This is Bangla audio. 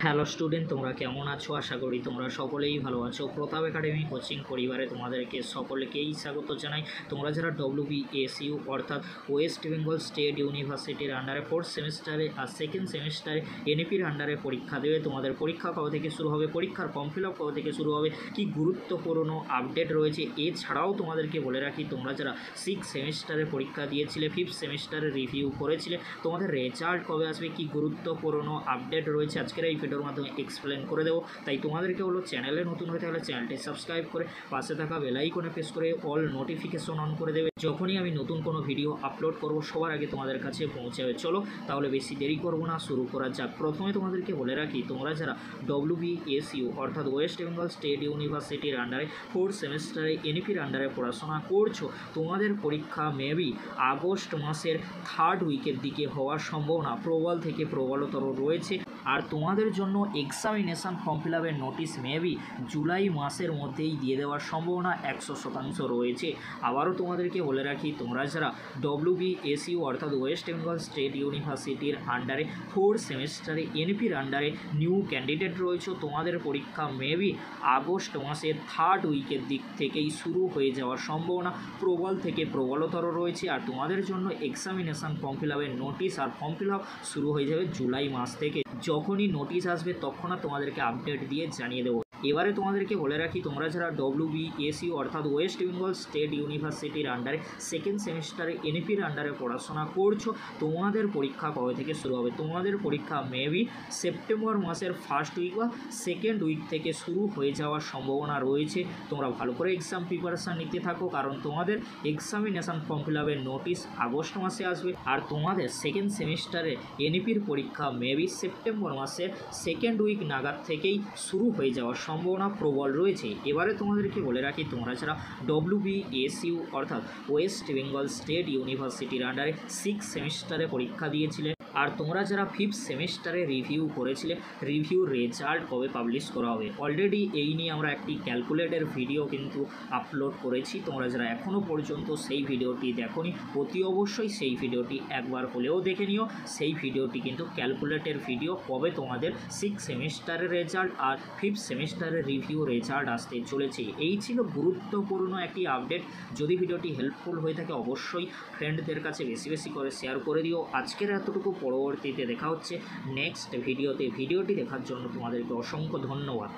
হ্যালো স্টুডেন্ট, তোমরা কেমন আছো? আশা করি তোমরা সকলেই ভালো আছো। প্রতাপ একাডেমি কোচিং পরিবারে তোমাদেরকে সকলকেই স্বাগত জানাই। তোমরা যারা WBSU অর্থাৎ ওয়েস্ট বেঙ্গল স্টেট ইউনিভার্সিটির আন্ডারে ফোর্থ সেমিস্টারে আর সেকেন্ড সেমিস্টারে এনইপির আন্ডারে পরীক্ষা দেবে, তোমাদের পরীক্ষা কবে থেকে শুরু হবে, পরীক্ষার ফর্ম ফিল আপ কবে থেকে শুরু হবে, কি গুরুত্বপূর্ণ আপডেট রয়েছে। এছাড়াও তোমাদেরকে বলে রাখি, তোমরা যারা সিক্স সেমিস্টারে পরীক্ষা দিয়েছিলে, ফিফথ সেমিস্টারে রিভিউ করেছিলে, তোমাদের রেজাল্ট কবে আসবে, কি গুরুত্বপূর্ণ আপডেট রয়েছে আজকের এই ভিডিওর মাধ্যমে এক্সপ্লেন করে দেবো। তাই তোমাদেরকে হলো চ্যানেলে নতুন হয়ে থাকলে চ্যানেলটি সাবস্ক্রাইব করে পাশে থাকা বেল আইকনে প্রেস করে অল নোটিফিকেশন অন করে দেবে। যখনই আমি নতুন কোনো ভিডিও আপলোড করব সবার আগে তোমাদের কাছে পৌঁছে যাবে। চলো তাহলে বেশি দেরি করবো না, শুরু করা যাক। প্রথমে তোমাদেরকে বলে রাখি, তোমরা যারা WBSU অর্থাৎ ওয়েস্ট বেঙ্গল স্টেট ইউনিভার্সিটির আন্ডারে ফোর্থ সেমিস্টারে এনইপির আন্ডারে পড়াশোনা করছো, তোমাদের পরীক্ষা মেবি আগস্ট মাসের থার্ড উইকের দিকে হওয়ার সম্ভাবনা প্রবল থেকে প্রবলতর রয়েছে। আর তোমাদের জন্য এক্সামিনেশান ফর্ম ফিল আপের নোটিশ মেবি জুলাই মাসের মধ্যেই দিয়ে দেওয়ার সম্ভাবনা 100% রয়েছে। আবারও তোমাদেরকে বলে রাখি, তোমরা যারা WBSU অর্থাৎ ওয়েস্ট বেঙ্গল স্টেট ইউনিভার্সিটির আন্ডারে ফোর্থ সেমিস্টারে এনইপির আন্ডারে নিউ ক্যান্ডিডেট রয়েছে, তোমাদের পরীক্ষা মেবি আগস্ট মাসের থার্ড উইকের দিক থেকেই শুরু হয়ে যাওয়ার সম্ভাবনা প্রবল থেকে প্রবলতর রয়েছে। আর তোমাদের জন্য এক্সামিনেশান ফর্ম ফিল আপের নোটিশ আর ফর্ম ফিল আপ শুরু হয়ে যাবে জুলাই মাস থেকে। যখনই নোটিশ আসবে তখন তোমাদেরকে আপডেট দিয়ে জানিয়ে দেবো। এবারে তোমাদেরকে বলে রাখি, তোমরা যারা WBSU অর্থাৎ ওয়েস্ট বেঙ্গল স্টেট ইউনিভার্সিটির আন্ডারে সেকেন্ড সেমিস্টারে এনইপির আন্ডারে পড়াশোনা করছো, তোমাদের পরীক্ষা কবে থেকে শুরু হবে? তোমাদের পরীক্ষা মেবি সেপ্টেম্বর মাসের ফার্স্ট উইক বা সেকেন্ড উইক থেকে শুরু হয়ে যাওয়ার সম্ভাবনা রয়েছে। তোমরা ভালো করে এক্সাম প্রিপারেশান নিতে থাকো, কারণ তোমাদের এক্সামিনেশান ফর্ম ফিল আপের নোটিশ আগস্ট মাসে আসবে। আর তোমাদের সেকেন্ড সেমিস্টারে এনইপির পরীক্ষা মেবি সেপ্টেম্বর মাসের সেকেন্ড উইক নাগাদ থেকেই শুরু হয়ে যাওয়ার সম্ভাবনা প্রবল রয়েছে। এবারে তোমাদেরকে বলে রাখি, তোমরা যারা WBSU অর্থাৎ ওয়েস্ট বেঙ্গল স্টেট ইউনিভার্সিটির আন্ডারে সিক্স সেমিস্টারে পরীক্ষা দিয়েছিলে আর তোমরা যারা ফিফথ সেমিস্টারে রিভিউ করেছিলে, রিভিউ রেজাল্ট কবে পাবলিশ করা হবে? অলরেডি এই নিয়ে আমরা একটি ক্যালকুলেটের ভিডিও কিন্তু আপলোড করেছি। তোমরা যারা এখনও পর্যন্ত সেই ভিডিওটি দেখোনি, অতি অবশ্যই সেই ভিডিওটি একবার হলেও দেখে নিও। সেই ভিডিওটি কিন্তু ক্যালকুলেটের ভিডিও, কবে তোমাদের সিক্স সেমিস্টারের রেজাল্ট আর ফিফথ সেমিস্টারের রিভিউ রেজাল্ট আসতে চলেছে। এই ছিল গুরুত্বপূর্ণ একটি আপডেট। যদি ভিডিওটি হেল্পফুল হয়ে থাকে অবশ্যই ফ্রেন্ডদের কাছে বেশি বেশি করে শেয়ার করে দিও। আজকের এতটুকু, পরবর্তীতে দেখা হচ্ছে নেক্সট ভিডিওতে। ভিডিওটি দেখার জন্য তোমাদেরকে অসংখ্য ধন্যবাদ।